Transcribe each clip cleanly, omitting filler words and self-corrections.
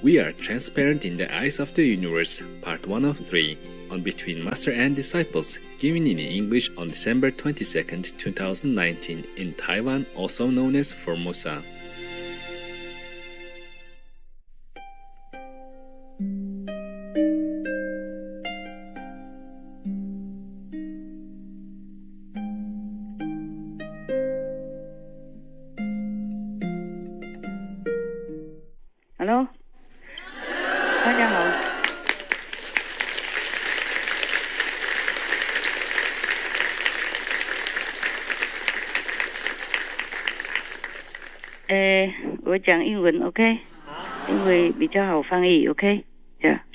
We are transparent in the eyes of the universe, part 1 of 3, on Between Master and Disciples, given in English on December 22nd, 2019 in Taiwan, also known as Formosa. Hello， 大家好。我讲英文 ，OK？ 因为比较好翻译 ，OK？ 呀，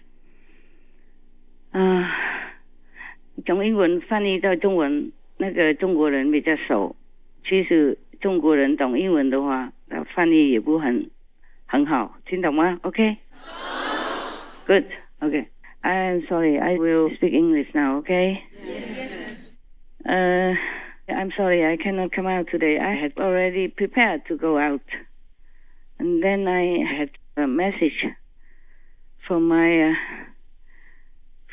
从英文翻译到中文，那个中国人比较熟。其实中国人懂英文的话，翻译也不很好，听懂吗 ？OK？ Good. Okay. I'm sorry. I will speak English now. Okay. Yes. I'm sorry. I cannot come out today. I had already prepared to go out, and then I had a message from my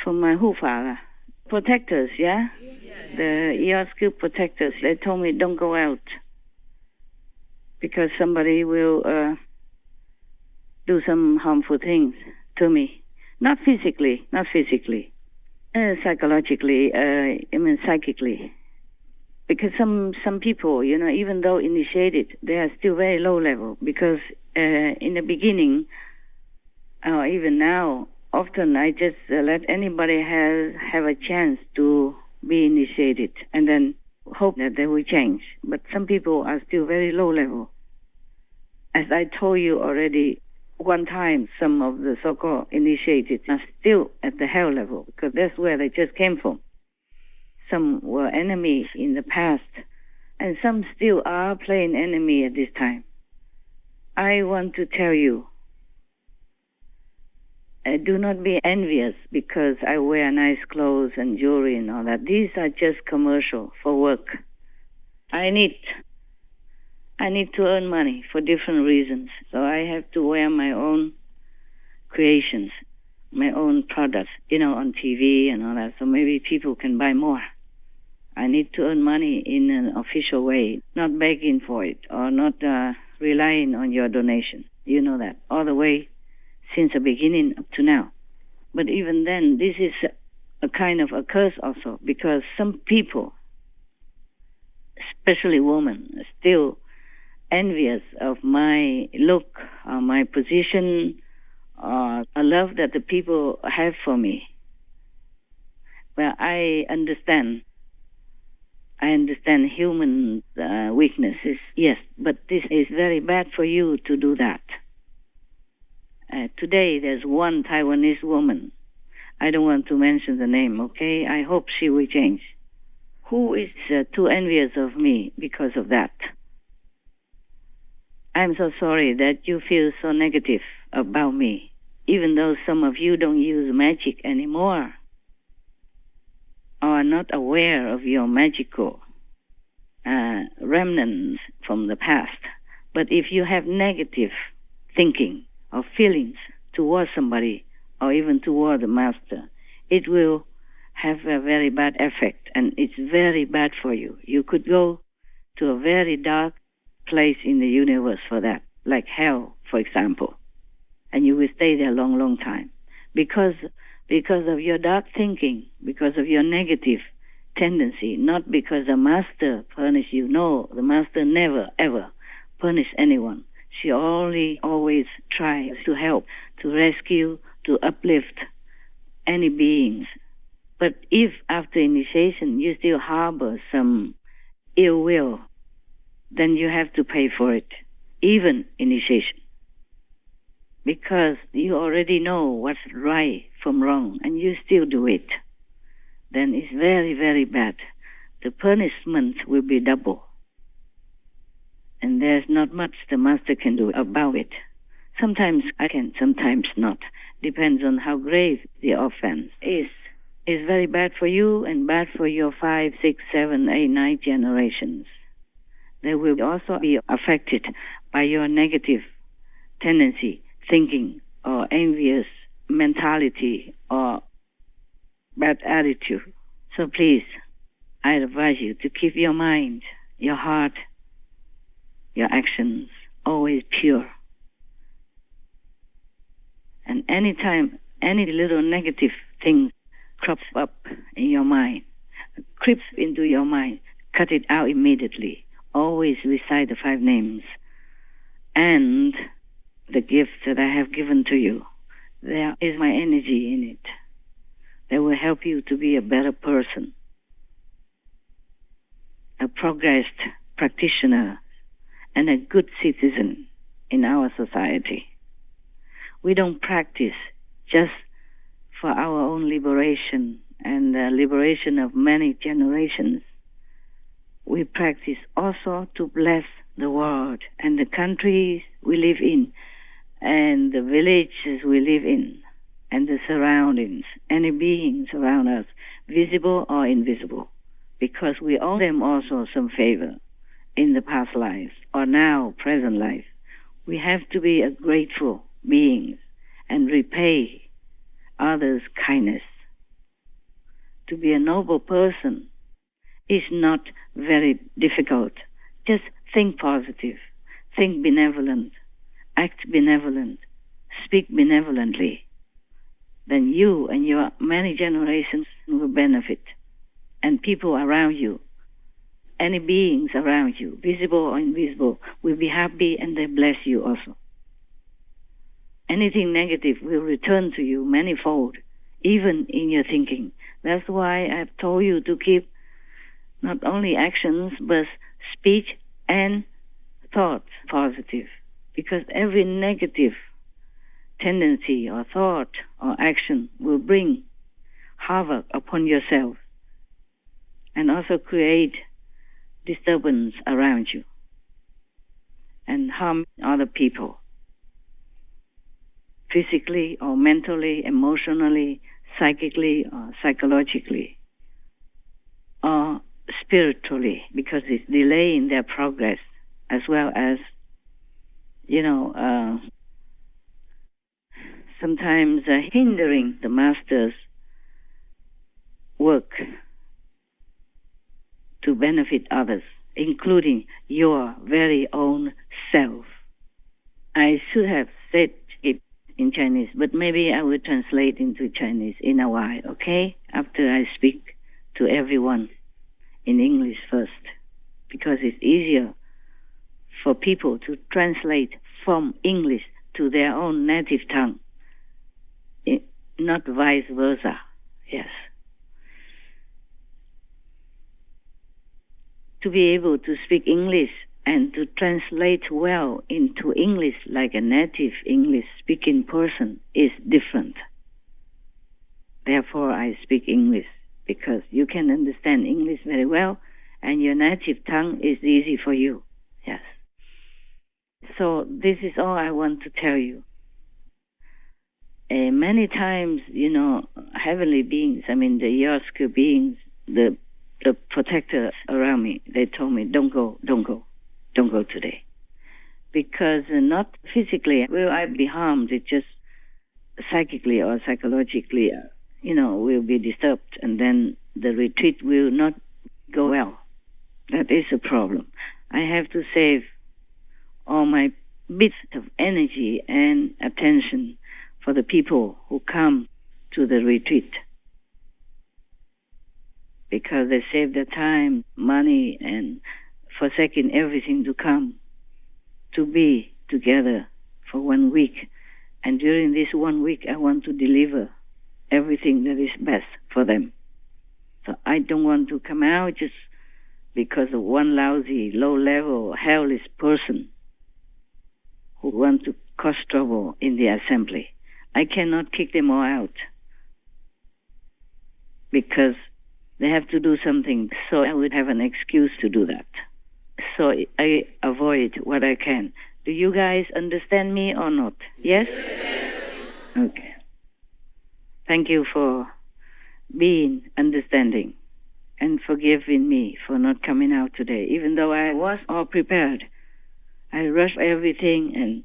Hufala protectors. Yeah. Yes. The ERSQ protectors. They told me don't go out because somebody will do some harmful things to me. Not physically, psychologically, psychically. Because some people, even though initiated, they are still very low level. Because in the beginning, or even now, often I just let anybody have a chance to be initiated, and then hope that they will change. But some people are still very low level. As I told you already, one time, some of the so-called initiated are still at the hell level because that's where they just came from. Some were enemies in the past, and some still are playing enemy at this time. I want to tell you, do not be envious because I wear nice clothes and jewelry and all that. These are just commercial for work. I need to earn money for different reasons. So I have to wear my own creations, my own products, on TV and all that. So maybe people can buy more. I need to earn money in an official way, not begging for it or not relying on your donation. You know that all the way since the beginning up to now. But even then, this is a kind of a curse also because some people, especially women, are still envious of my look, my position, a love that the people have for me. Well, I understand human weaknesses, yes, but this is very bad for you to do that. Today, there's one Taiwanese woman. I don't want to mention the name, okay? I hope she will change. Who is too envious of me because of that? I'm so sorry that you feel so negative about me, even though some of you don't use magic anymore or are not aware of your magical remnants from the past. But if you have negative thinking or feelings towards somebody or even toward the master, it will have a very bad effect, and it's very bad for you. You could go to a very dark place in the universe for that, like hell, for example, and you will stay there a long, long time because of your dark thinking, because of your negative tendency, not because the master punish you. No, the master never ever punish anyone. She always tries to help, to rescue, to uplift any beings. But if after initiation you still harbor some ill will, then you have to pay for it, even initiation. Because you already know what's right from wrong, and you still do it. Then it's very, very bad. The punishment will be double. And there's not much the master can do about it. Sometimes I can, sometimes not. Depends on how grave the offense is. It's very bad for you and bad for your 5, 6, 7, 8, 9 generations. They will also be affected by your negative tendency, thinking or envious mentality or bad attitude. So please, I advise you to keep your mind, your heart, your actions always pure. And anytime any little negative thing crops up in your mind, creeps into your mind, cut it out immediately. Always recite the 5 names and the gift that I have given to you. There is my energy in it. That will help you to be a better person, a progressed practitioner, and a good citizen in our society. We don't practice just for our own liberation and the liberation of many generations. We practice also to bless the world and the countries we live in and the villages we live in and the surroundings, any beings around us, visible or invisible, because we owe them also some favor in the past lives or now present life. We have to be a grateful beings and repay others' kindness. To be a noble person is not very difficult. Just think positive, think benevolent, act benevolent, speak benevolently. Then you and your many generations will benefit. And people around you, any beings around you, visible or invisible, will be happy and they bless you also. Anything negative will return to you manifold, even in your thinking. That's why I've told you to keep not only actions, but speech and thoughts positive. Because every negative tendency or thought or action will bring havoc upon yourself and also create disturbance around you and harm other people, physically or mentally, emotionally, psychically or psychologically, or spiritually, because it's delaying their progress, as well as, sometimes hindering the master's work to benefit others, including your very own self. I should have said it in Chinese, but maybe I will translate into Chinese in a while, okay? After I speak to everyone in English first, because it's easier for people to translate from English to their own native tongue, not vice versa. Yes. To be able to speak English and to translate well into English like a native English-speaking person is different. Therefore, I speak English, because you can understand English very well, and your native tongue is easy for you. Yes. So this is all I want to tell you. Many times, heavenly beings, the Yosuke beings, the protectors around me, they told me, don't go today. Because not physically will I be harmed, it's just psychically or psychologically, will be disturbed, and then the retreat will not go well. That is a problem. I have to save all my bits of energy and attention for the people who come to the retreat, because they save their time, money, and forsaking everything to come to be together for 1 week. And during this 1 week, I want to deliver everything that is best for them. So I don't want to come out just because of one lousy, low-level, hellish person who want to cause trouble in the assembly. I cannot kick them all out because they have to do something, so I would have an excuse to do that. So I avoid what I can. Do you guys understand me or not? Yes? Okay. Thank you for being understanding and forgiving me for not coming out today, even though I was all prepared. I rushed everything and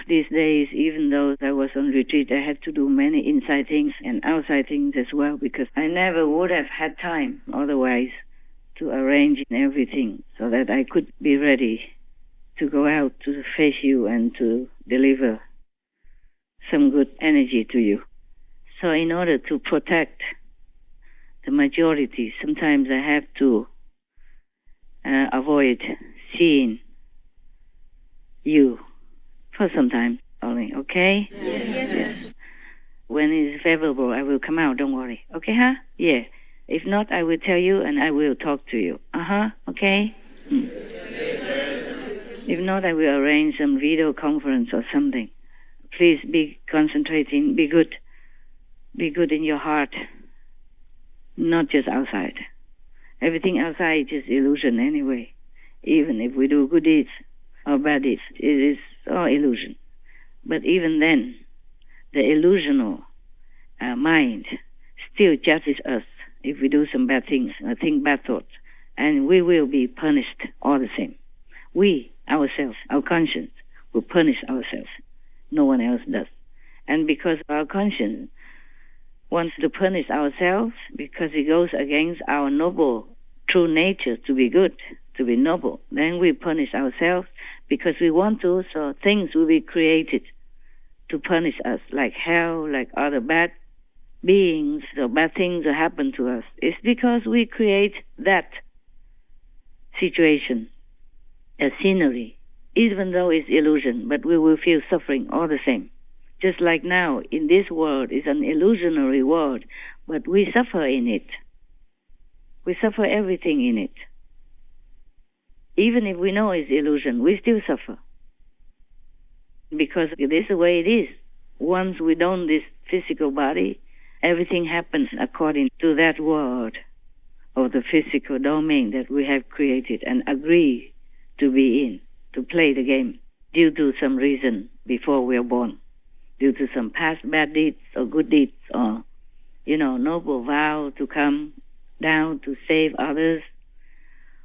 these days, even though I was on retreat, I had to do many inside things and outside things as well, because I never would have had time otherwise to arrange everything so that I could be ready to go out to face you and to deliver some good energy to you. So in order to protect the majority, sometimes I have to avoid seeing you for some time only, okay? Yes. When it is favorable, I will come out, don't worry. Okay, huh? Yeah. If not, I will tell you and I will talk to you. Okay? If not, I will arrange some video conference or something. Please be concentrating, be good. Be good in your heart, not just outside. Everything outside is just illusion anyway. Even if we do good deeds or bad deeds, it is all illusion. But even then, the illusional mind still judges us if we do some bad things or think bad thoughts, and we will be punished all the same. We, ourselves, our conscience, will punish ourselves. No one else does. And because our conscience wants to punish ourselves, because it goes against our noble, true nature to be good, to be noble, then we punish ourselves because we want to, so things will be created to punish us, like hell, like other bad beings, or bad things that happen to us. It's because we create that situation, a scenery, even though it's illusion, but we will feel suffering all the same. Just like now, in this world, it's an illusionary world, but we suffer in it. We suffer everything in it. Even if we know it's illusion, we still suffer. Because it is the way it is. Once we don this physical body, everything happens according to that world of the physical domain that we have created and agree to be in, to play the game, due to some reason before we are born, due to some past bad deeds or good deeds, or, noble vow to come down to save others,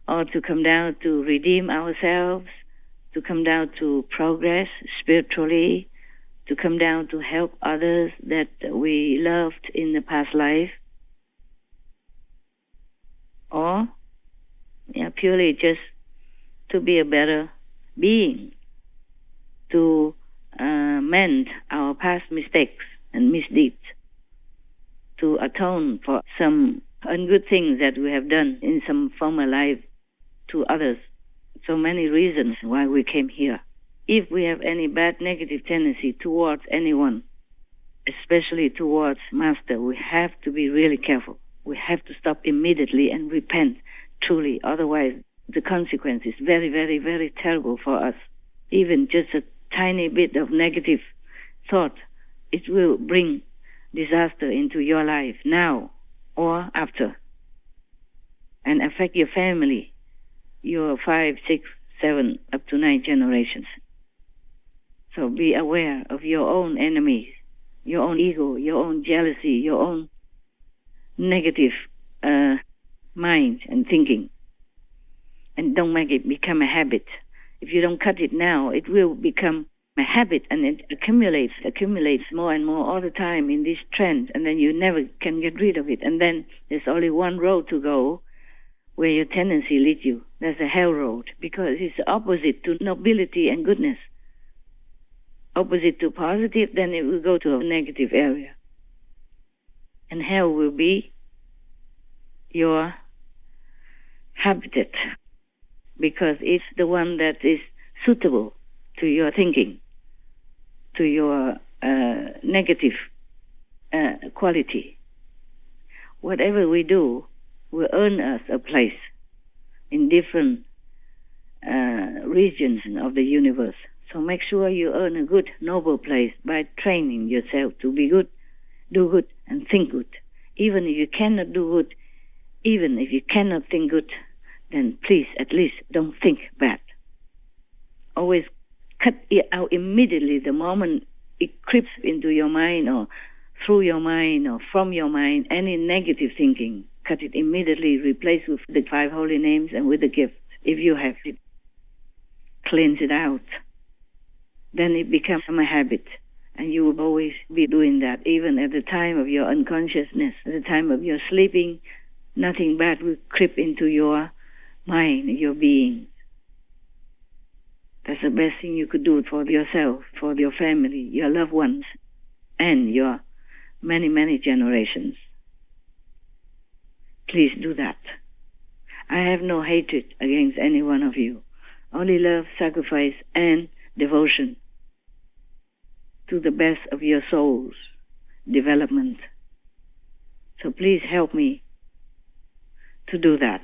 or to come down to redeem ourselves, to come down to progress spiritually, to come down to help others that we loved in the past life, or purely just to be a better being, to mend our past mistakes and misdeeds, to atone for some ungood things that we have done in some former life to others. So many reasons why we came here. If we have any bad negative tendency towards anyone, especially towards Master, we have to be really careful. We have to stop immediately and repent truly. Otherwise, the consequence is very, very, very terrible for us. Even just a tiny bit of negative thought, it will bring disaster into your life now or after, and affect your family, your 5, 6, 7, up to 9 generations. So be aware of your own enemies, your own ego, your own jealousy, your own negative mind and thinking. And don't make it become a habit. If you don't cut it now, it will become a habit, and it accumulates more and more all the time in this trend, and then you never can get rid of it. And then there's only one road to go where your tendency leads you. That's a hell road, because it's the opposite to nobility and goodness. Opposite to positive, then it will go to a negative area. And hell will be your habitat, because it's the one that is suitable to your thinking, to your negative quality. Whatever we do will earn us a place in different regions of the universe. So make sure you earn a good, noble place by training yourself to be good, do good, and think good. Even if you cannot do good, even if you cannot think good, then please, at least, don't think bad. Always cut it out immediately the moment it creeps into your mind, or through your mind, or from your mind, any negative thinking. Cut it immediately, replace with the 5 holy names and with the gift, if you have it. Cleanse it out. then it becomes a habit. And you will always be doing that, even at the time of your unconsciousness, at the time of your sleeping. Nothing bad will creep into your mind, your being. That's the best thing you could do for yourself, for your family, your loved ones, and your many, many generations. Please do that. I have no hatred against any one of you. Only love, sacrifice, and devotion to the best of your soul's development. So please help me to do that.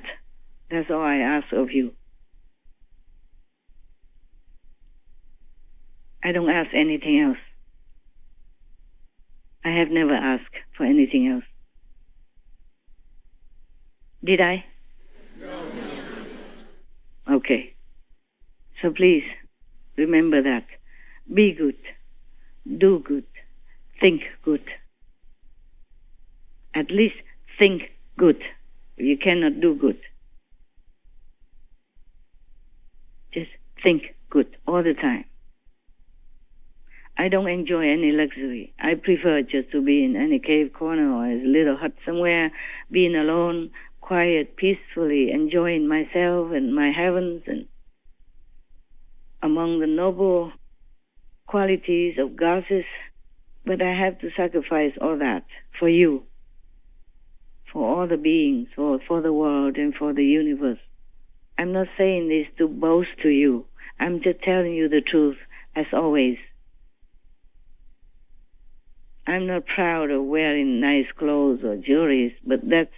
That's all I ask of you. I don't ask anything else. I have never asked for anything else. Did I? No. Okay. So please remember that. Be good. Do good. Think good. At least think good. You cannot do good. Just think good all the time. I don't enjoy any luxury. I prefer just to be in any cave corner or a little hut somewhere, being alone, quiet, peacefully, enjoying myself and my heavens and among the noble qualities of goddesses. But I have to sacrifice all that for you, for all the beings, for the world and for the universe. I'm not saying this to boast to you. I'm just telling you the truth, as always. I'm not proud of wearing nice clothes or jewelry, but that's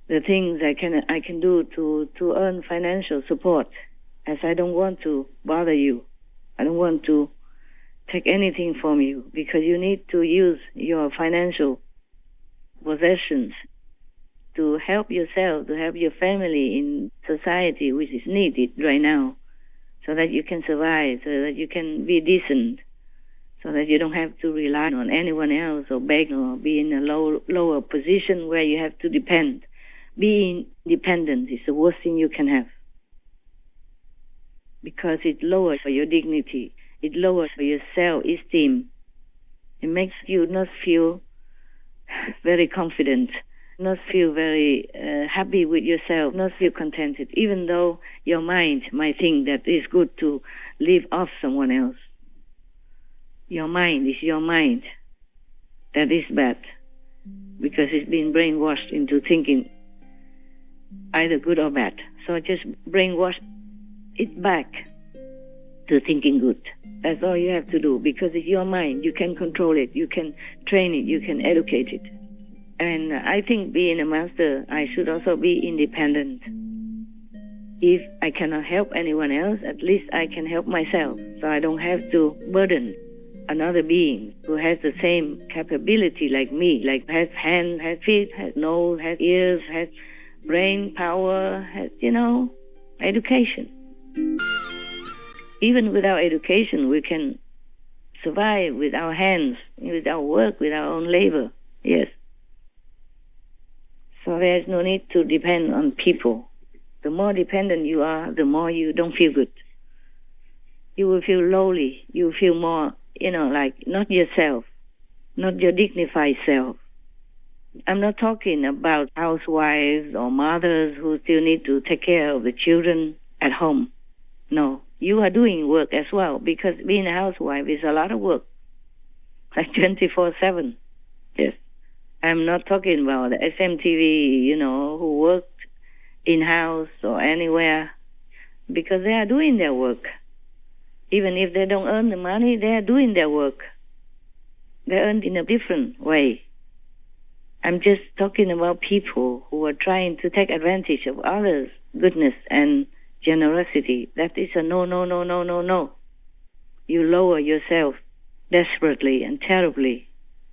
the things I can do to earn financial support, as I don't want to bother you. I don't want to take anything from you, because you need to use your financial possessions to help yourself, to help your family in society, which is needed right now, so that you can survive, so that you can be decent, so that you don't have to rely on anyone else or beg or be in a lower position where you have to depend. Being dependent is the worst thing you can have, because it lowers your dignity. It lowers your self-esteem. It makes you not feel very confident, not feel very happy with yourself, not feel contented, even though your mind might think that it's good to live off someone else. Your mind is your mind. That is bad, because it's been brainwashed into thinking either good or bad. So just brainwash it back to thinking good. That's all you have to do, because it's your mind. You can control it. You can train it. You can educate it. And I think being a master, I should also be independent. If I cannot help anyone else, at least I can help myself. So I don't have to burden another being who has the same capability like me, like has hands, has feet, has nose, has ears, has brain power, has, education. Even without education, we can survive with our hands, with our work, with our own labor. Yes. So there's no need to depend on people. The more dependent you are, the more you don't feel good. You will feel lowly. You will feel more, like not yourself, not your dignified self. I'm not talking about housewives or mothers who still need to take care of the children at home. No, you are doing work as well, because being a housewife is a lot of work, like 24/7. Yes. I'm not talking about the SMTV, who worked in-house or anywhere, because they are doing their work. Even if they don't earn the money, they are doing their work. They earn in a different way. I'm just talking about people who are trying to take advantage of others' goodness and generosity. That is a no, no, no, no, no, no. You lower yourself desperately and terribly.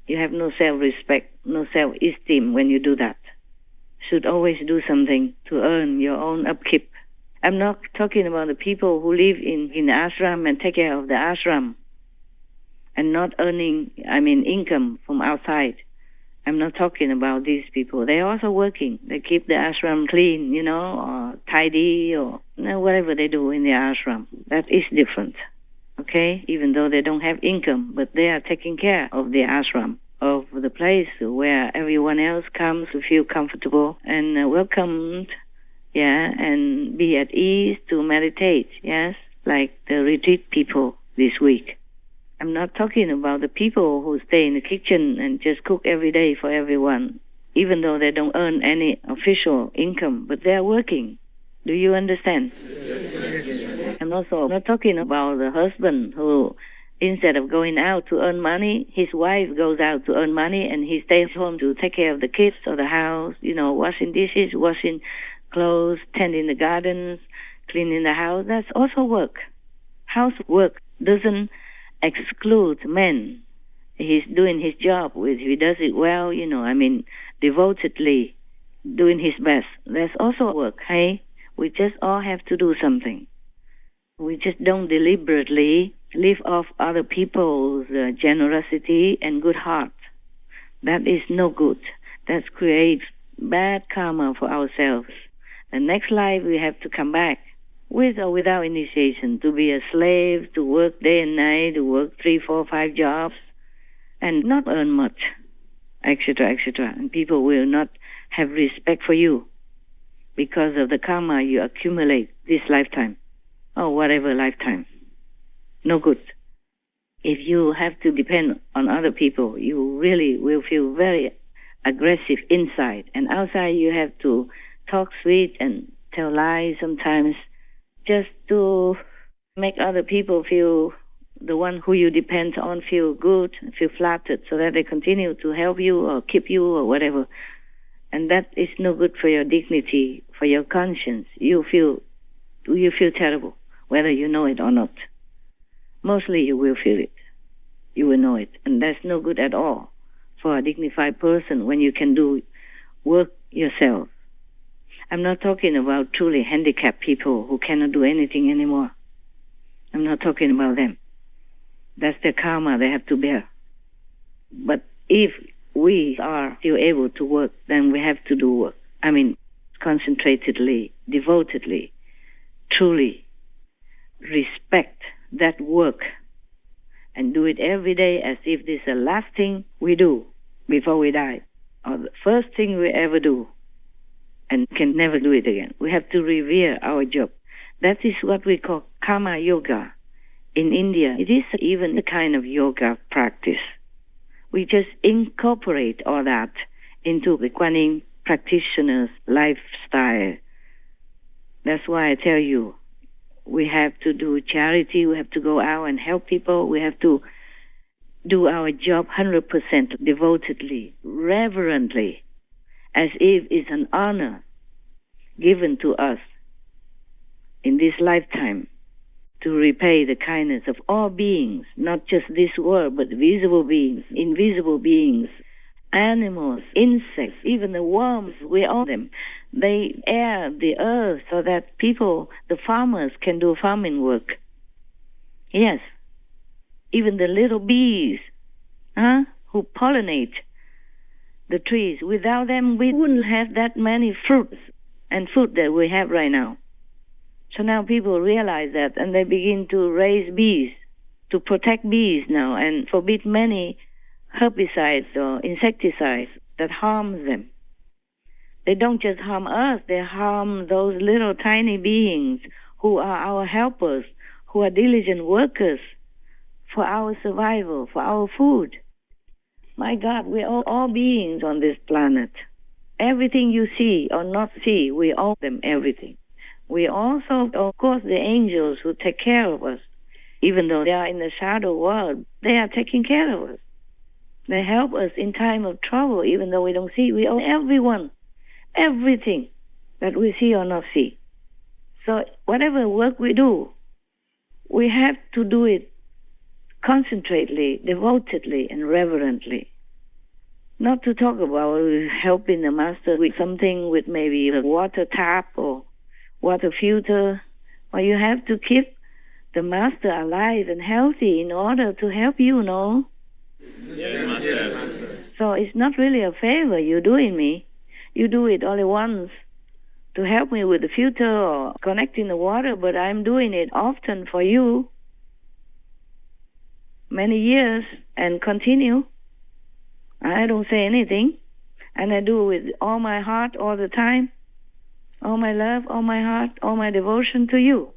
You have no self-respect, no self-esteem when you do that. Should always do something to earn your own upkeep. I'm not talking about the people who live in the ashram and take care of the ashram and not earning, income from outside. I'm not talking about these people. They're also working. They keep the ashram clean, or tidy, or whatever they do in the ashram. That is different. okay, even though they don't have income, but they are taking care of the ashram, of the place where everyone else comes to feel comfortable and welcomed, yeah, and be at ease to meditate, yes, like the retreat people this week. I'm not talking about the people who stay in the kitchen and just cook every day for everyone, even though they don't earn any official income, but they're working. Do you understand? Yes. I'm also not talking about the husband who, instead of going out to earn money, his wife goes out to earn money and he stays home to take care of the kids or the house, washing dishes, washing clothes, tending the gardens, cleaning the house. That's also work. Housework doesn't exclude men. He's doing his job. He does it well, devotedly, doing his best. That's also work, hey? We just all have to do something. We just don't deliberately live off other people's generosity and good heart. That is no good. That creates bad karma for ourselves. The next life we have to come back, with or without initiation, to be a slave, to work day and night, to work 3, 4, 5 jobs, and not earn much, etc., etc. And people will not have respect for you because of the karma you accumulate this lifetime, or whatever lifetime. No good. If you have to depend on other people, you really will feel very aggressive inside. And outside you have to talk sweet and tell lies sometimes, just to make other people feel, the one who you depend on, feel good, feel flattered, so that they continue to help you or keep you or whatever. And that is no good for your dignity, for your conscience. You feel terrible, whether you know it or not. Mostly you will feel it. You will know it. And that's no good at all for a dignified person when you can do work yourself. I'm not talking about truly handicapped people who cannot do anything anymore. I'm not talking about them. That's their karma they have to bear. But if we are still able to work, then we have to do work. Concentratedly, devotedly, truly respect that work and do it every day as if this is the last thing we do before we die, or the first thing we ever do, and can never do it again. We have to revere our job. That is what we call karma yoga. In India, it is even a kind of yoga practice. We just incorporate all that into the Kuan Yin practitioner's lifestyle. That's why I tell you, we have to do charity, we have to go out and help people, we have to do our job 100% devotedly, reverently, as if it's an honor given to us in this lifetime to repay the kindness of all beings, not just this world, but visible beings, invisible beings, animals, insects, even the worms, we own them. They air the earth so that people, the farmers, can do farming work. Yes, even the little bees, who pollinate the trees. Without them, we wouldn't have that many fruits and food that we have right now. So now people realize that, and they begin to raise bees, to protect bees now, and forbid many herbicides or insecticides that harm them. They don't just harm us, they harm those little tiny beings who are our helpers, who are diligent workers for our survival, for our food. My God, we are all beings on this planet. Everything you see or not see, we owe them everything. We also, of course, the angels who take care of us, even though they are in the shadow world, they are taking care of us. They help us in time of trouble, even though we don't see. We owe everyone everything that we see or not see. So whatever work we do, we have to do it concentratedly, devotedly, and reverently. Not to talk about helping the master with something, with maybe a water tap or water filter. Well, you have to keep the master alive and healthy in order to help you, no? Yes. So it's not really a favor you're doing me. You do it only once to help me with the filter or connecting the water, but I'm doing it often for you. many years and continue. I don't say anything, and I do with all my heart all the time, all my love, all my heart, all my devotion to you.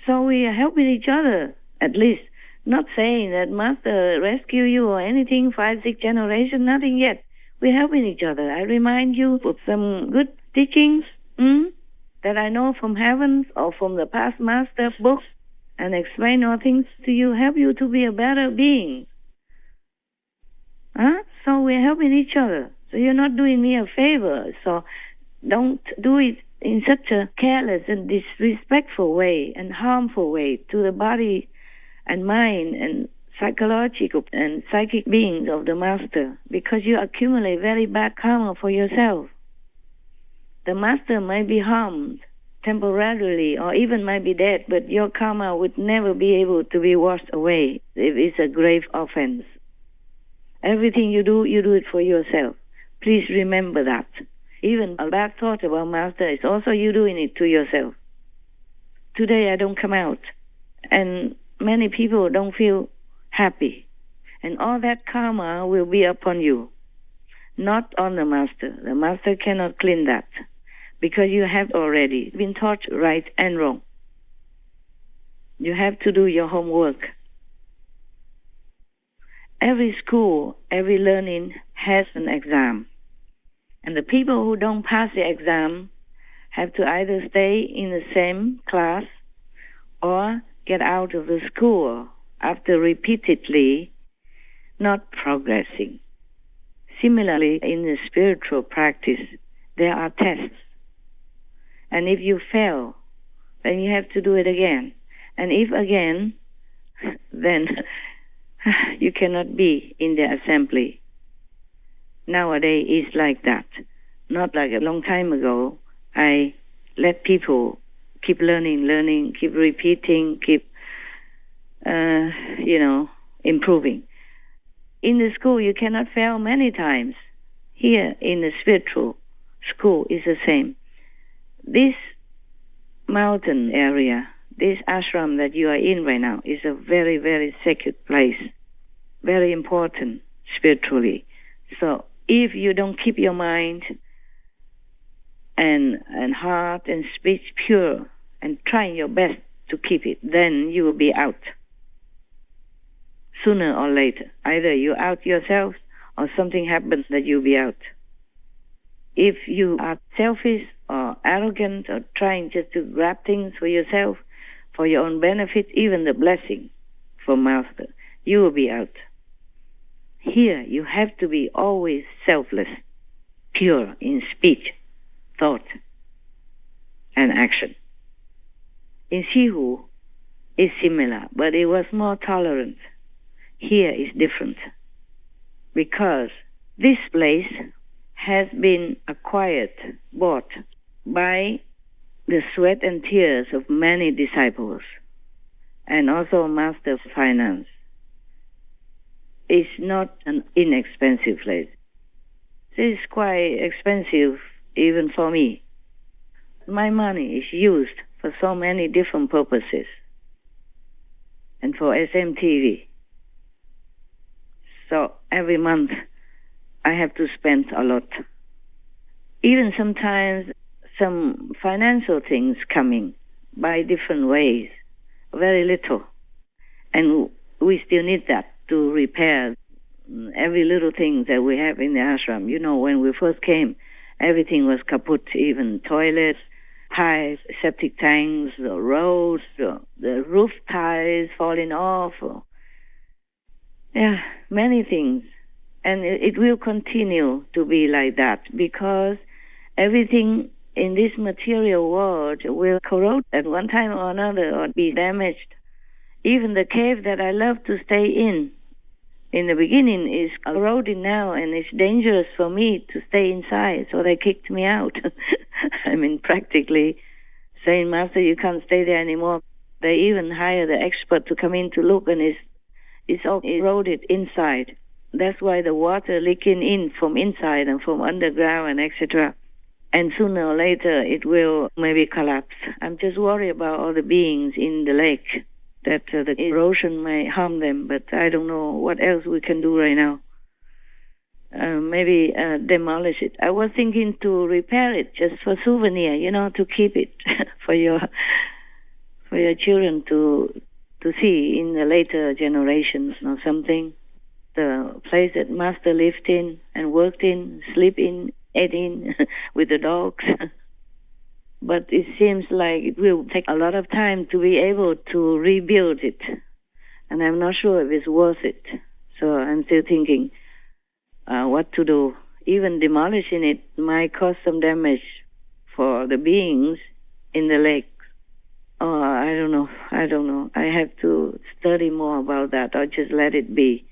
So we are helping each other, at least. Not saying that Master rescue you or anything, 5, 6 generations, nothing yet. We're helping each other. I remind you of some good teachings that I know from heavens or from the past Master books, and explain all things to you, help you to be a better being. So we're helping each other. So you're not doing me a favor. So don't do it in such a careless and disrespectful way and harmful way to the body and mind and psychological and psychic beings of the Master, because you accumulate very bad karma for yourself. The Master might be harmed temporarily or even might be dead, but your karma would never be able to be washed away if it's a grave offense. Everything you do it for yourself. Please remember that. Even a bad thought about Master is also you doing it to yourself. Today I don't come out, and many people don't feel happy. And all that karma will be upon you, not on the Master. The Master cannot clean that, because you have already been taught right and wrong. You have to do your homework. Every school, every learning has an exam. And the people who don't pass the exam have to either stay in the same class or get out of the school after repeatedly not progressing. Similarly, in the spiritual practice, there are tests. And if you fail, then you have to do it again. And if again, then you cannot be in the assembly. Nowadays, it's like that. Not like a long time ago. I let people keep learning, keep repeating, keep, improving. In the school, you cannot fail many times. Here, in the spiritual school, is the same. This mountain area, this ashram that you are in right now, is a very, very sacred place, very important spiritually. So if you don't keep your mind and heart and speech pure and trying your best to keep it, then you will be out. Sooner or later, either you're out yourself or something happens that you'll be out. If you are selfish or arrogant or trying just to grab things for yourself, for your own benefit, even the blessing from Master, you will be out. Here, you have to be always selfless, pure in speech, thought, and action. In Sihu, it's similar, but it was more tolerant. Here is different, because this place has been acquired, bought by the sweat and tears of many disciples, and also Master finance. It's not an inexpensive place. This is quite expensive even for me. My money is used for so many different purposes, and for SMTV. So every month I have to spend a lot. Even sometimes some financial things coming by different ways, very little. And we still need that to repair every little thing that we have in the ashram. You know, when we first came, everything was kaput, even toilets, pipes, septic tanks, the roads, the roof tiles falling off. Many things. And it will continue to be like that, because everything in this material world will corrode at one time or another or be damaged. Even the cave that I love to stay in the beginning is corroding now, and it's dangerous for me to stay inside, so they kicked me out. I mean, practically saying, Master, you can't stay there anymore. They even hire the expert to come in to look, and it's all eroded inside. That's why the water leaking in from inside and from underground and etc. And sooner or later it will maybe collapse. I'm just worried about all the beings in the lake that the erosion may harm them, but I don't know what else we can do right now. Maybe demolish it. I was thinking to repair it just for souvenir, to keep it for your children to see in the later generations or something. The place that Master lived in and worked in, sleep in, ate in with the dogs. But it seems like it will take a lot of time to be able to rebuild it. And I'm not sure if it's worth it. So I'm still thinking what to do. Even demolishing it might cause some damage for the beings in the lake. Oh, I don't know. I have to study more about that or just let it be.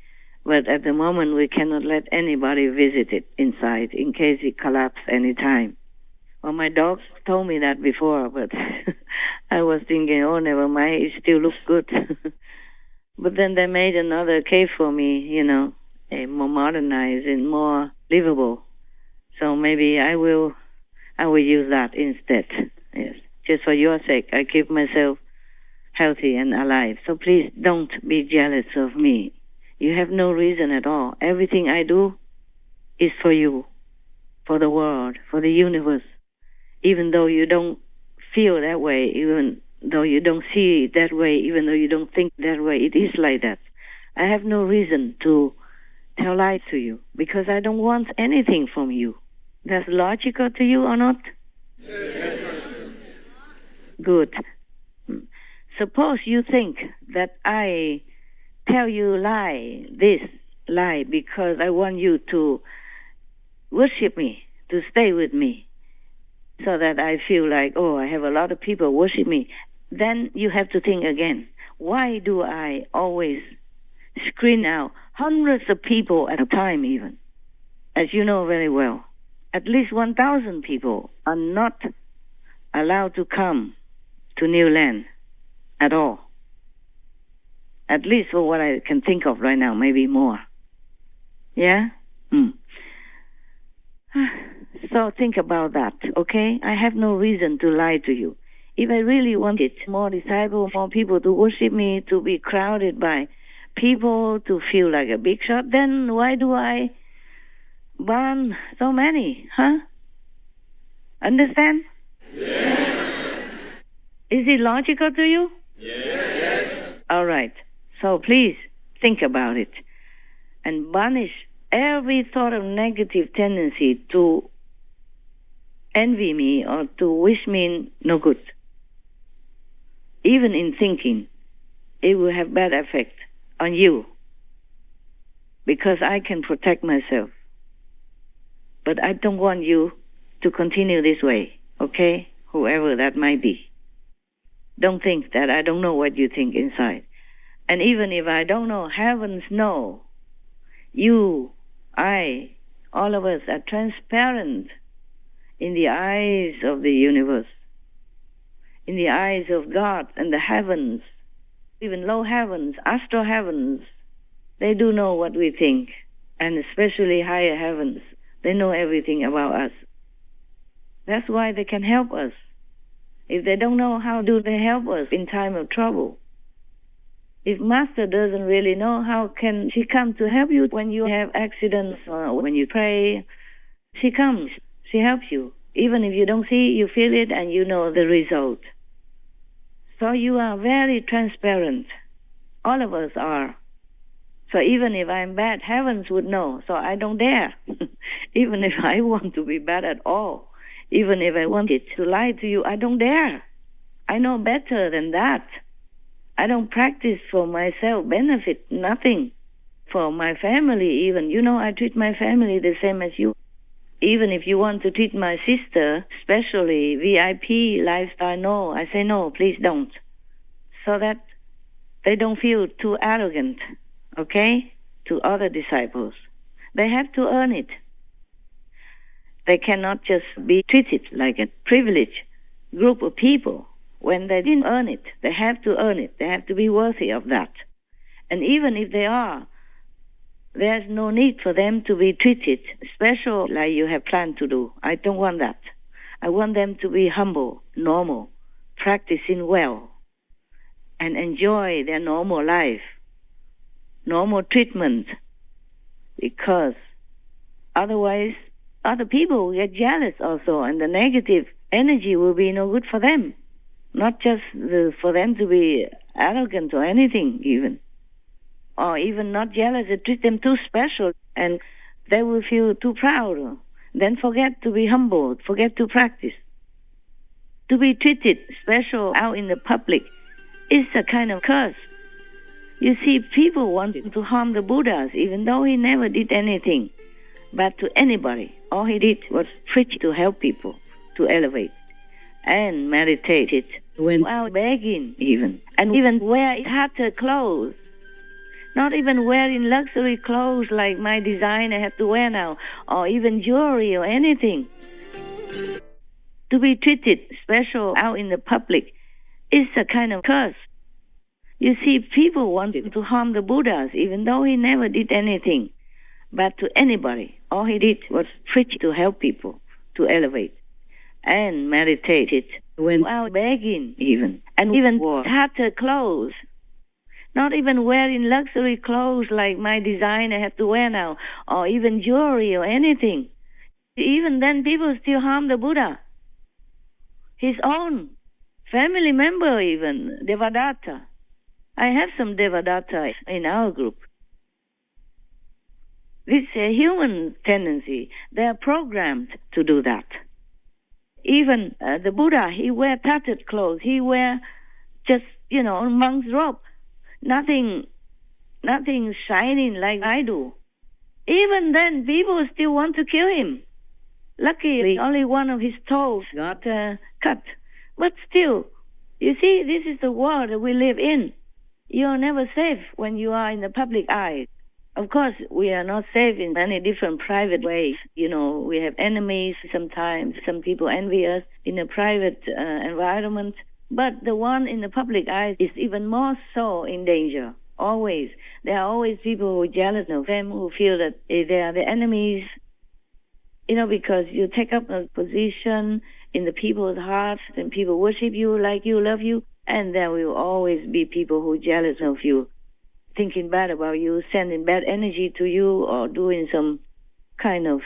But at the moment, we cannot let anybody visit it inside in case it collapses any time. Well, my dogs told me that before, but I was thinking, oh, never mind, it still looks good. But then they made another cave for me, a more modernized and more livable. So maybe I will use that instead. Yes, just for your sake, I keep myself healthy and alive. So please don't be jealous of me. You have no reason at all. Everything I do is for you, for the world, for the universe. Even though you don't feel that way, even though you don't see it that way, even though you don't think that way, it is like that. I have no reason to tell lies to you because I don't want anything from you. That's logical to you or not? Yes. Good. Suppose you think that I tell you this lie because I want you to worship me, to stay with me, so that I feel like, oh, I have a lot of people worship me. Then you have to think again. Why do I always screen out hundreds of people at a time even? As you know very well, at least 1,000 people are not allowed to come to New Land at all. At least for what I can think of right now, maybe more. Yeah? So think about that, okay? I have no reason to lie to you. If I really wanted more disciples, more people to worship me, to be crowded by people, to feel like a big shot, then why do I burn so many, huh? Understand? Yes. Is it logical to you? Yes. All right. So please think about it and banish every thought of negative tendency to envy me or to wish me no good. Even in thinking, it will have bad effect on you because I can protect myself. But I don't want you to continue this way, okay? Whoever that might be. Don't think that I don't know what you think inside. And even if I don't know, heavens know. You, I, all of us are transparent in the eyes of the universe, in the eyes of God and the heavens, even low heavens, astral heavens. They do know what we think, and especially higher heavens. They know everything about us. That's why they can help us. If they don't know, how do they help us in time of trouble? If Master doesn't really know, how can she come to help you when you have accidents or when you pray? She comes. She helps you. Even if you don't see, you feel it and you know the result. So you are very transparent. All of us are. So even if I'm bad, heavens would know. So I don't dare. Even if I want to be bad at all. Even if I wanted to lie to you, I don't dare. I know better than that. I don't practice for myself benefit, nothing. For my family even. I treat my family the same as you. Even if you want to treat my sister, especially VIP lifestyle, no. I say no, please don't. So that they don't feel too arrogant, okay, to other disciples. They have to earn it. They cannot just be treated like a privileged group of people. When they didn't earn it, they have to earn it. They have to be worthy of that. And even if they are, there's no need for them to be treated special like you have planned to do. I don't want that. I want them to be humble, normal, practicing well, and enjoy their normal life, normal treatment, because otherwise other people will get jealous also, and the negative energy will be no good for them. Not just for them to be arrogant or anything even, or even not jealous, they treat them too special, and they will feel too proud, then forget to be humble, forget to practice. To be treated special out in the public is a kind of curse. You see, people want to harm the Buddhas, even though he never did anything bad to anybody. All he did was preach to help people, to elevate, and meditated without begging even, and even wear tattered clothes. Not even wearing luxury clothes like my designer have to wear now, or even jewelry or anything. To be treated special out in the public is a kind of curse. You see, people want to harm the Buddhas, even though he never did anything bad to anybody. All he did was preach to help people, to elevate, and meditated without begging even, and even wore tattered clothes. Not even wearing luxury clothes like my designer have to wear now, or even jewelry or anything. Even then, people still harm the Buddha. His own family member even, Devadatta. I have some Devadatta in our group. This is a human tendency. They are programmed to do that. Even the Buddha, he wear tattered clothes. He wear just, a monk's robe. Nothing shining like I do. Even then, people still want to kill him. Luckily, only one of his toes got cut. But still, you see, this is the world that we live in. You're never safe when you are in the public eye. Of course, we are not safe in many different private ways. We have enemies sometimes. Some people envy us in a private environment. But the one in the public eye is even more so in danger. Always. There are always people who are jealous of them, who feel that they are the enemies. Because you take up a position in the people's hearts, and people worship you, like you, love you, and there will always be people who are jealous of you, thinking bad about you, sending bad energy to you, or doing some kind of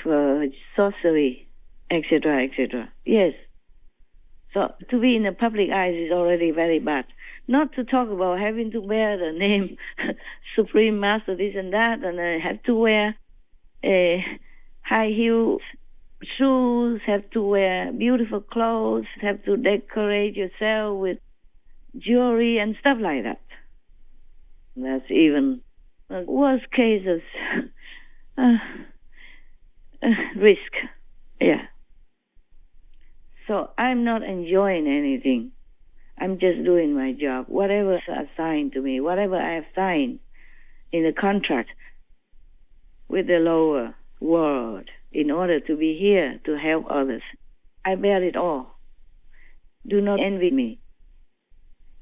sorcery, etc., etc. Yes. So to be in the public eyes is already very bad. Not to talk about having to wear the name Supreme Master this and that, and have to wear high heel shoes, have to wear beautiful clothes, have to decorate yourself with jewelry and stuff like that. That's even the worst cases. Risk. Yeah. So I'm not enjoying anything. I'm just doing my job. Whatever is assigned to me, whatever I have signed in the contract with the lower world in order to be here to help others, I bear it all. Do not envy me.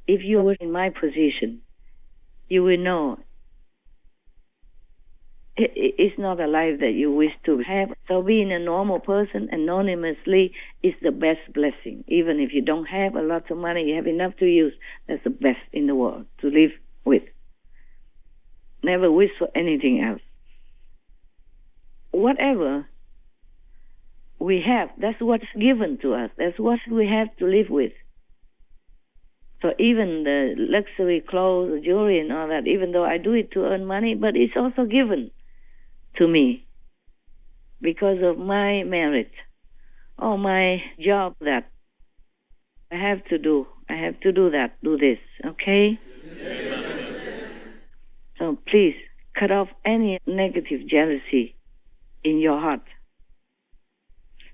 If you were in my position, you will know it's not a life that you wish to have. So being a normal person anonymously is the best blessing. Even if you don't have a lot of money, you have enough to use, that's the best in the world to live with. Never wish for anything else. Whatever we have, that's what's given to us. That's what we have to live with. So even the luxury clothes, the jewelry and all that, even though I do it to earn money, but it's also given to me because of my merit or my job that I have to do. I have to do that, do this, okay? So please, cut off any negative jealousy in your heart.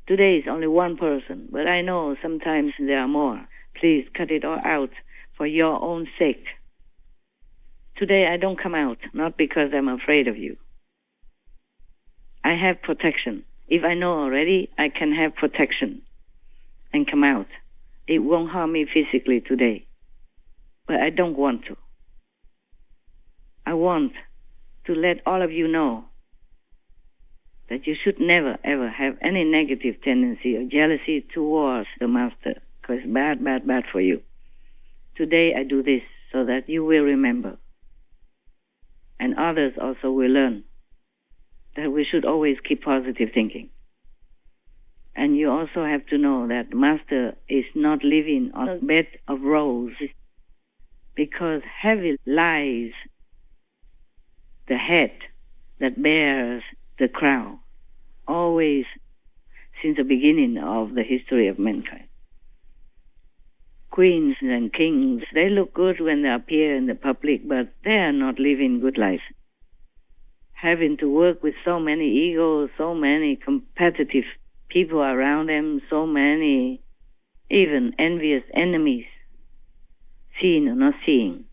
Today is only one person, but I know sometimes there are more. Please cut it all out for your own sake. Today I don't come out, not because I'm afraid of you. I have protection. If I know already, I can have protection and come out. It won't harm me physically today. But I don't want to. I want to let all of you know that you should never, ever have any negative tendency or jealousy towards the Master, because it's bad, bad, bad for you. Today I do this so that you will remember. And others also will learn that we should always keep positive thinking. And you also have to know that the Master is not living on a bed of roses, because heavy lies the head that bears the crown, always since the beginning of the history of mankind. Queens and kings, they look good when they appear in the public, but they are not living good lives. Having to work with so many egos, so many competitive people around them, so many even envious enemies, seeing or not seeing.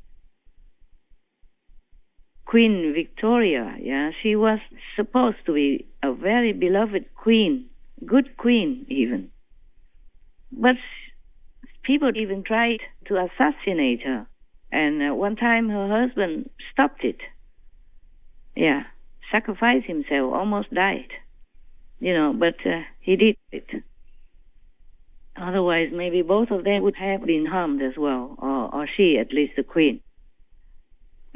Queen Victoria, she was supposed to be a very beloved queen, good queen even. But people even tried to assassinate her. And one time her husband stopped it. Sacrificed himself, almost died. But he did it. Otherwise, maybe both of them would have been harmed as well, or she, at least the queen.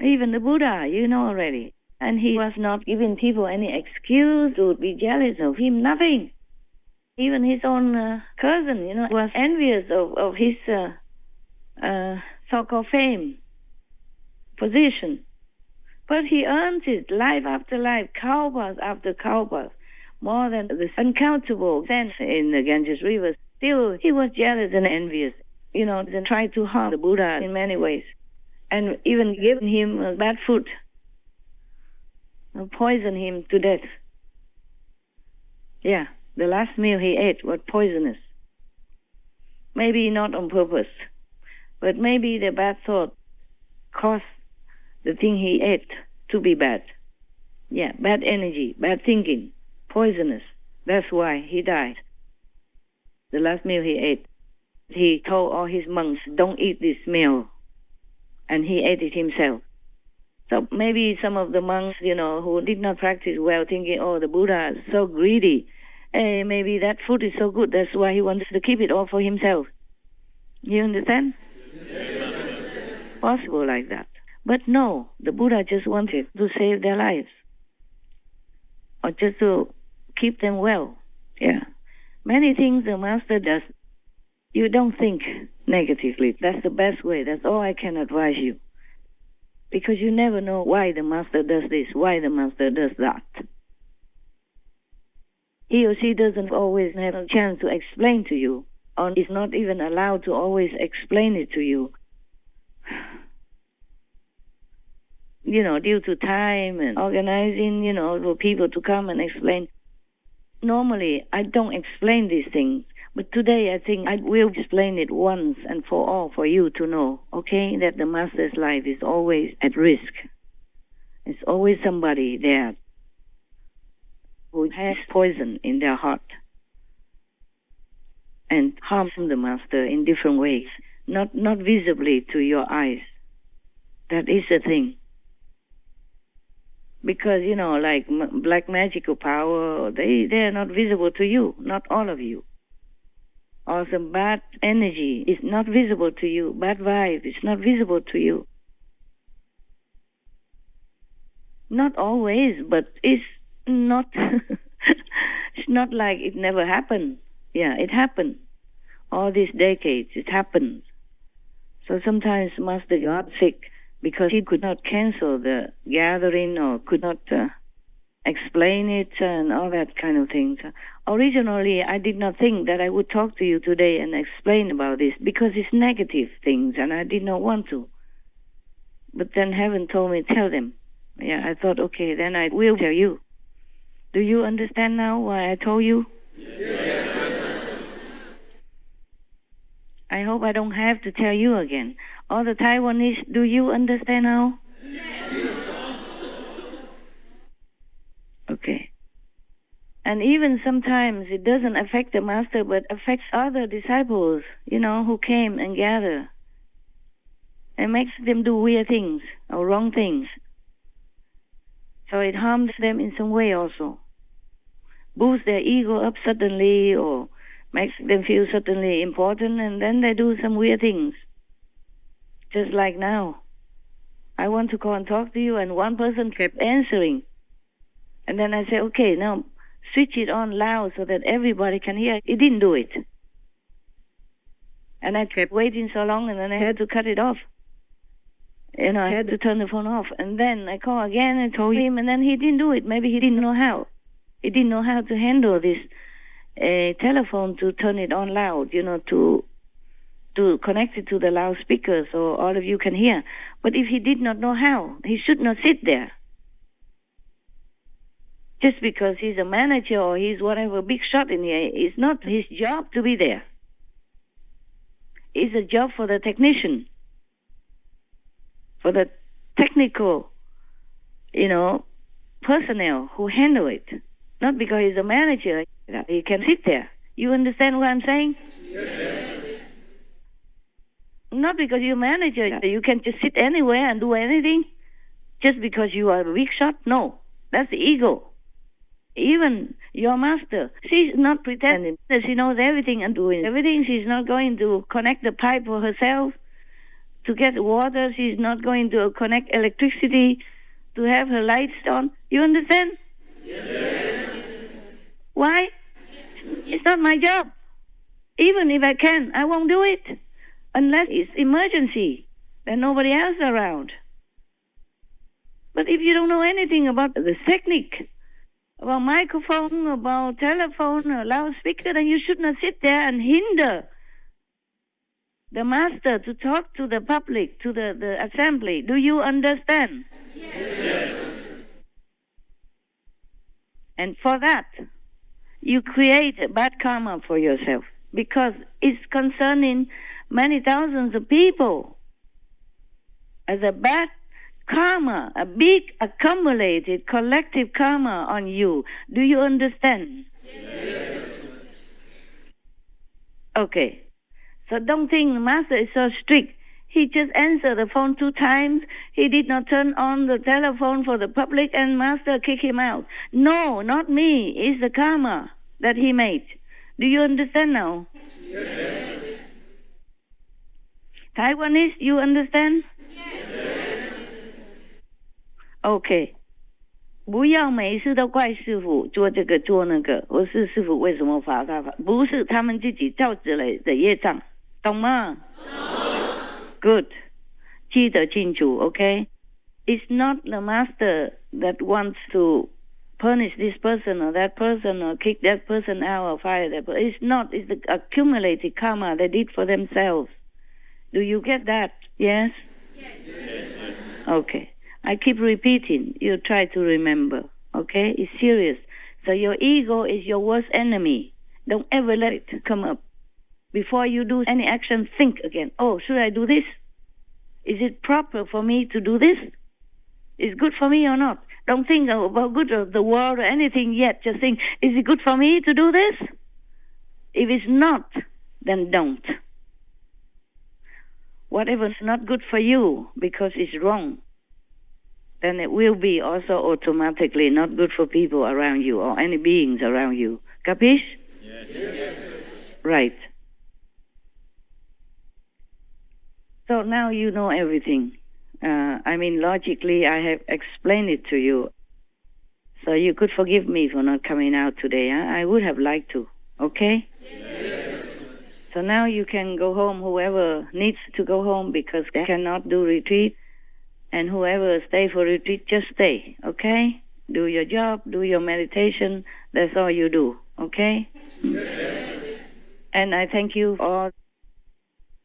Even the Buddha, already. And he was not giving people any excuse to be jealous of him, nothing. Even his own cousin, was envious of his so-called fame, position. But he earned it life after life, kalpas after kalpas, more than the uncountable sands in the Ganges River. Still, he was jealous and envious, and tried to harm the Buddha in many ways. And even given him bad food, poison him to death. The last meal he ate was poisonous. Maybe not on purpose, but maybe the bad thought caused the thing he ate to be bad. Bad energy, bad thinking, poisonous. That's why he died. The last meal he ate, he told all his monks, don't eat this meal. And he ate it himself. So maybe some of the monks, who did not practice well, thinking, the Buddha is so greedy. Maybe that food is so good, that's why he wants to keep it all for himself. You understand? Yes. Possible like that. But no, the Buddha just wanted to save their lives. Or just to keep them well. Many things the Master does, you don't think negatively. That's the best way. That's all I can advise you. Because you never know why the Master does this, why the Master does that. He or she doesn't always have a chance to explain to you, or is not even allowed to always explain it to you. Due to time and organizing, for people to come and explain. Normally, I don't explain these things, but today I think I will explain it once and for all for you to know, okay, that the Master's life is always at risk. There's always somebody there who has poison in their heart and harms the Master in different ways, not visibly to your eyes. That is the thing. Because, like black magical power, they're not visible to you, not all of you. Or some bad energy is not visible to you, bad vibe is not visible to you. Not always, but it's not, it's not like it never happened. It happened. All these decades, it happened. So sometimes Master got sick, because he could not cancel the gathering or could not explain it and all that kind of things. Originally, I did not think that I would talk to you today and explain about this because it's negative things and I did not want to. But then heaven told me, tell them. I thought, okay, then I will tell you. Do you understand now why I told you? Yes. I hope I don't have to tell you again. All the Taiwanese, do you understand now? Yes. Okay. And even sometimes it doesn't affect the Master, but affects other disciples, who came and gather. And makes them do weird things or wrong things. So it harms them in some way also. Boosts their ego up suddenly or makes them feel suddenly important, and then they do some weird things. Just like now. I want to call and talk to you, and one person kept answering. And then I said, okay, now switch it on loud so that everybody can hear. He didn't do it. And I kept waiting so long, and then I had to cut it off. I had to turn the phone off. And then I called again and told him, and then he didn't do it. Maybe he didn't know how. He didn't know how to handle this telephone to turn it on loud, to connect it to the loudspeaker so all of you can hear. But if he did not know how, he should not sit there. Just because he's a manager or he's whatever big shot in here, it's not his job to be there. It's a job for the technician, for the technical, personnel who handle it. Not because he's a manager, he can sit there. You understand what I'm saying? Yes. Not because you're a manager, you can just sit anywhere and do anything just because you are a big shot. No, that's the ego. Even your master, she's not pretending that she knows everything and doing everything. She's not going to connect the pipe for herself to get water. She's not going to connect electricity to have her lights on. You understand? Yes. Why? It's not my job. Even if I can, I won't do it unless it's emergency. There's nobody else around. But if you don't know anything about the technique, about microphone, about telephone, or loudspeaker, then you should not sit there and hinder the master to talk to the public, to the assembly. Do you understand? Yes. And for that, you create bad karma for yourself because it's concerning many thousands of people as a bad karma, a big accumulated collective karma on you. Do you understand? Yes. Okay. So don't think Master is so strict. He just answered the phone 2 times. He did not turn on the telephone for the public and Master kicked him out. No, not me. It's the karma that he made. Do you understand now? Yes. Taiwanese, you understand? Yes. Okay. 不要每一次都怪师父做这个做那个，我是师父为什么罚他？不是他们自己造成了的业障，懂吗？ Good. 记得清楚 okay? It's not the master that wants to punish this person or that person or kick that person out or fire that person. It's not. It's the accumulated karma they did for themselves. Do you get that? Yes? Yes. Okay. I keep repeating. You try to remember. Okay? It's serious. So your ego is your worst enemy. Don't ever let it come up. Before you do any action, think again. Oh, should I do this? Is it proper for me to do this? Is it good for me or not? Don't think about good of the world or anything yet. Just think, is it good for me to do this? If it's not, then don't. Whatever is not good for you because it's wrong, then it will be also automatically not good for people around you or any beings around you. Capish? Yes. Right. So now you know everything. Logically, I have explained it to you. So you could forgive me for not coming out today. I would have liked to. Okay? Yes. So now you can go home, whoever needs to go home because they cannot do retreat. And whoever stay for retreat, just stay. Okay? Do your job, do your meditation. That's all you do. Okay? Yes. And I thank you for all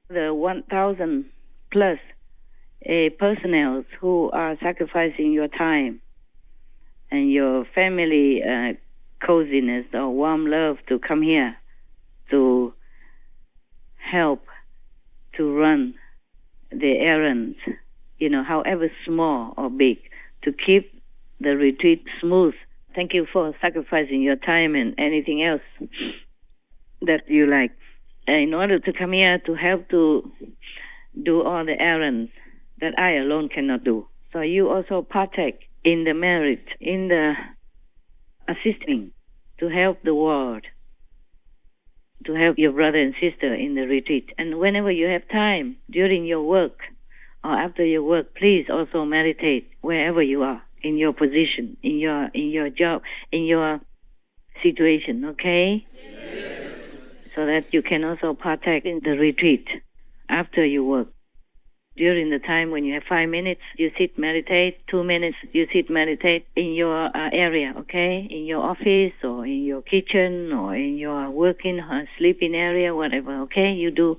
the 1,000 plus personnel who are sacrificing your time and your family coziness or warm love to come here to help to run the errands, however small or big, to keep the retreat smooth. Thank you for sacrificing your time and anything else that you like in order to come here to help to do all the errands that I alone cannot do. So you also partake in the merit, in the assisting to help the world, to help your brother and sister in the retreat. And whenever you have time during your work, or after your work, please also meditate wherever you are, in your position, in your job, in your situation, okay? Yes. So that you can also partake in the retreat after you work. During the time when you have 5 minutes, you sit, meditate. 2 minutes, you sit, meditate in your area, okay? In your office or in your kitchen or in your working or sleeping area, whatever, okay? You do.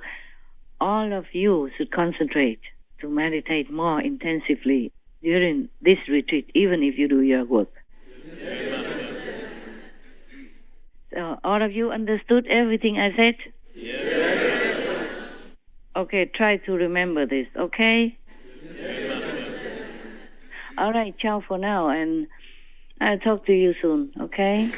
All of you should concentrate to meditate more intensively during this retreat, even if you do your work. So all of you understood everything I said? Yes. Okay, try to remember this, okay? Yes. All right, ciao for now, and I'll talk to you soon, okay?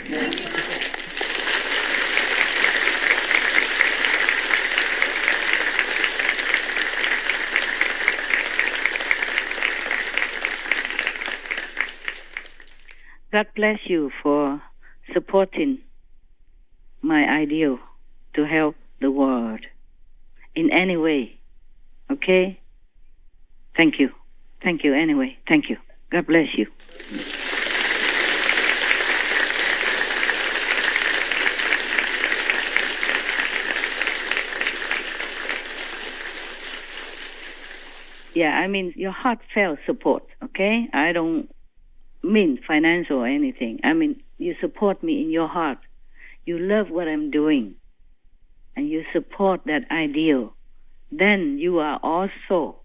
God bless you for supporting my ideal to help the world in any way. Okay? Thank you. Thank you anyway. Thank you. God bless you. Yeah, I mean your heartfelt support, okay? I don't mean financial or anything. I mean you support me in your heart. You love what I'm doing, and you support that ideal, then you are also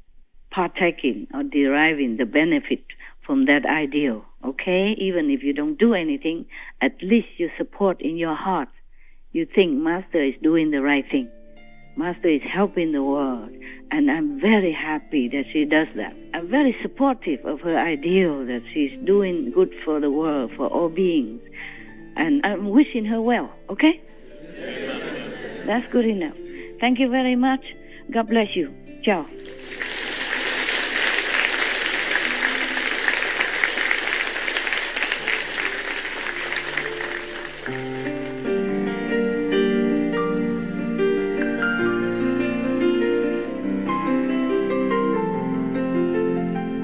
partaking or deriving the benefit from that ideal, okay? Even if you don't do anything, at least you support in your heart. You think Master is doing the right thing. Master is helping the world, and I'm very happy that she does that. I'm very supportive of her ideal that she's doing good for the world, for all beings. And I'm wishing her well, okay? That's good enough. Thank you very much. God bless you. Ciao.